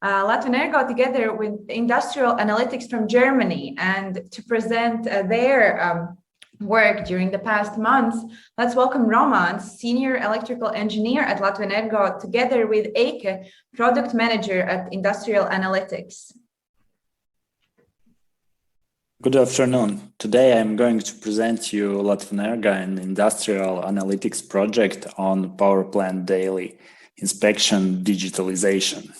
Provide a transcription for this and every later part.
Latvenergo together with Industrial Analytics from Germany, and to present their work during the past months, let's welcome Roman, Senior Electrical Engineer at Latvenergo, together with Eike, Product Manager at Industrial Analytics. Good afternoon. Today I'm going to present you Latvenergo and Industrial Analytics project on power plant daily inspection digitalization.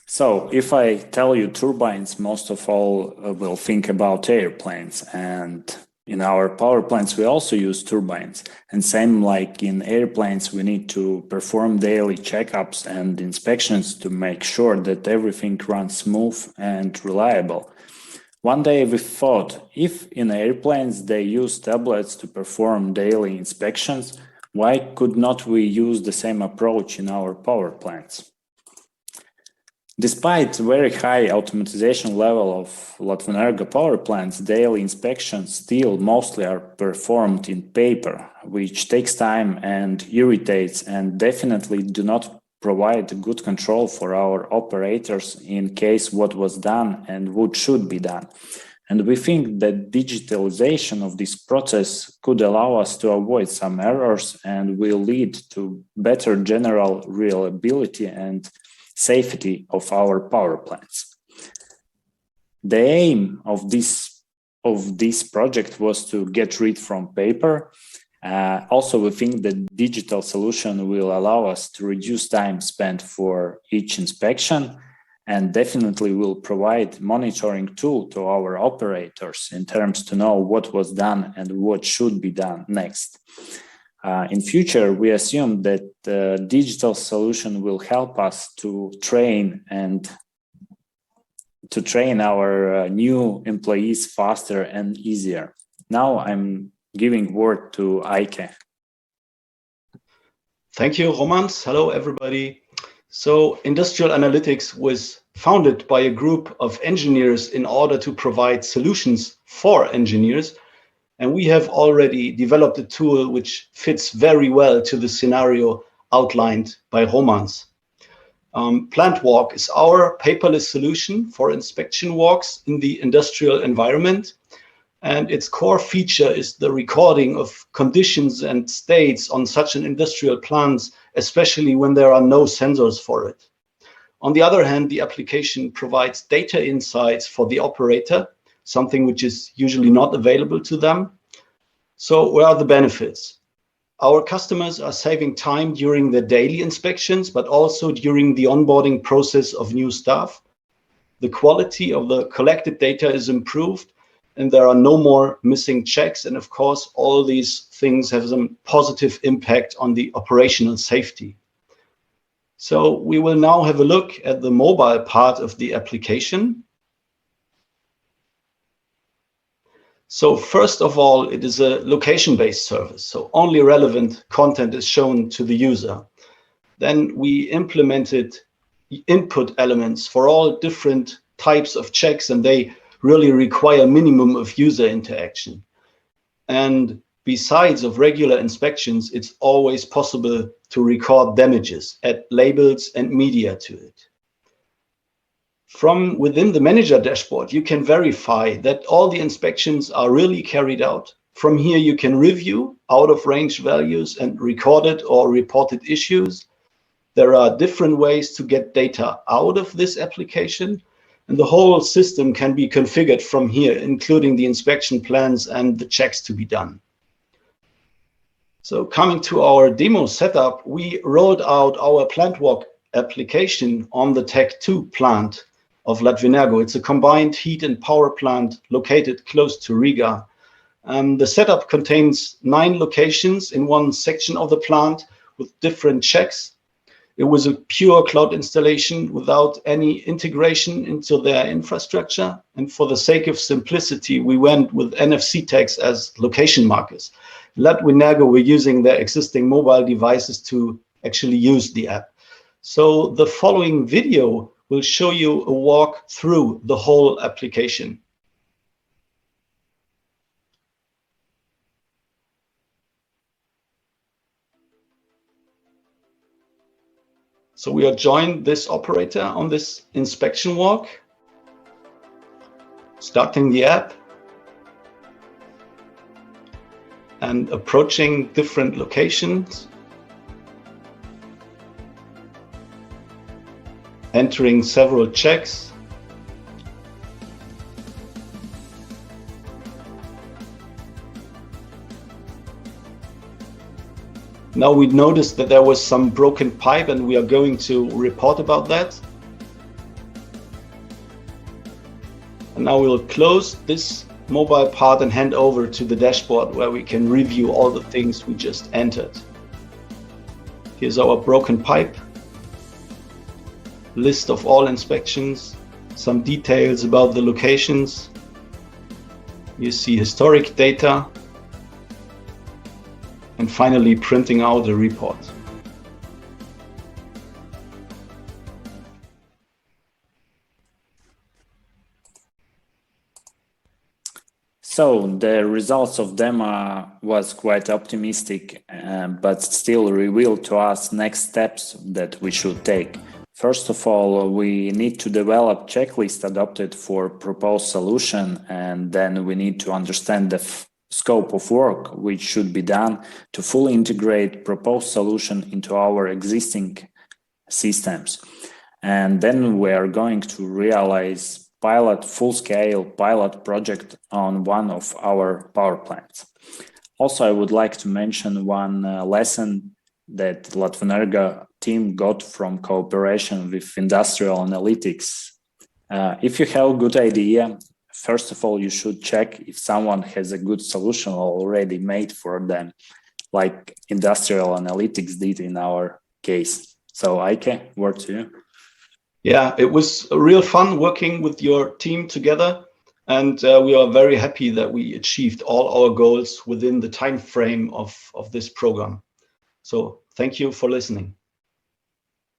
So if I tell you turbines, most of all will think about airplanes, and in our power plants we also use turbines. And same like in airplanes, we need to perform daily checkups and inspections to make sure that everything runs smooth and reliable. One day we thought, if in airplanes they use tablets to perform daily inspections, why could not we use the same approach in our power plants? Despite very high automatization level of Latvenergo power plants, daily inspections still mostly are performed in paper, which takes time and irritates, and definitely do not provide good control for our operators in case what was done and what should be done. And we think that digitalization of this process could allow us to avoid some errors and will lead to better general reliability and safety of our power plants. The aim of this project was to get rid from paper. Also, we think that digital solution will allow us to reduce time spent for each inspection, and definitely will provide monitoring tool to our operators in terms to know what was done and what should be done next. In future, we assume that the digital solution will help us to train our new employees faster and easier. Now I'm giving word to Eike. Thank you, Romans. Hello, everybody. So Industrial Analytics was founded by a group of engineers in order to provide solutions for engineers. And we have already developed a tool which fits very well to the scenario outlined by Romans. PlantWalk is our paperless solution for inspection walks in the industrial environment. And its core feature is the recording of conditions and states on such an industrial plant, especially when there are no sensors for it. On the other hand, the application provides data insights for the operator, something which is usually not available to them. So where are the benefits? Our customers are saving time during their daily inspections, but also during the onboarding process of new staff. The quality of the collected data is improved, and there are no more missing checks. And of course, all these things have some positive impact on the operational safety. So we will now have a look at the mobile part of the application. So first of all, it is a location-based service, so only relevant content is shown to the user. Then we implemented input elements for all different types of checks, and they really require minimum of user interaction. And besides of regular inspections, it's always possible to record damages, add labels and media to it. From within the manager dashboard, you can verify that all the inspections are really carried out. From here, you can review out of range values and recorded or reported issues. There are different ways to get data out of this application, and the whole system can be configured from here, including the inspection plans and the checks to be done. So coming to our demo setup, we rolled out our PlantWalk application on the Tech 2 plant of Latvenergo. It's a combined heat and power plant located close to Riga. The setup contains 9 locations in one section of the plant with different checks. It was a pure cloud installation without any integration into their infrastructure. And for the sake of simplicity, we went with NFC tags as location markers. Latvenergo were using their existing mobile devices to actually use the app. So the following video will show you a walk through the whole application. So we are joined this operator on this inspection walk, starting the app and approaching different locations, entering several checks. Now we noticed that there was some broken pipe and we are going to report about that. And now we'll close this mobile part and hand over to the dashboard where we can review all the things we just entered. Here's our broken pipe, list of all inspections, some details about the locations. You see historic data, and finally printing out a report. So the results of demo was quite optimistic, but still revealed to us next steps that we should take. First of all, we need to develop checklist adapted for proposed solution, and then we need to understand the scope of work which should be done to fully integrate proposed solution into our existing systems. And then we are going to realize full-scale pilot project on one of our power plants. Also, I would like to mention one lesson that Latvenergo team got from cooperation with Industrial Analytics. If you have a good idea, first of all, you should check if someone has a good solution already made for them, like Industrial Analytics did in our case. So Eike, word to you. Yeah, it was real fun working with your team together, and we are very happy that we achieved all our goals within the time frame of this program. So thank you for listening.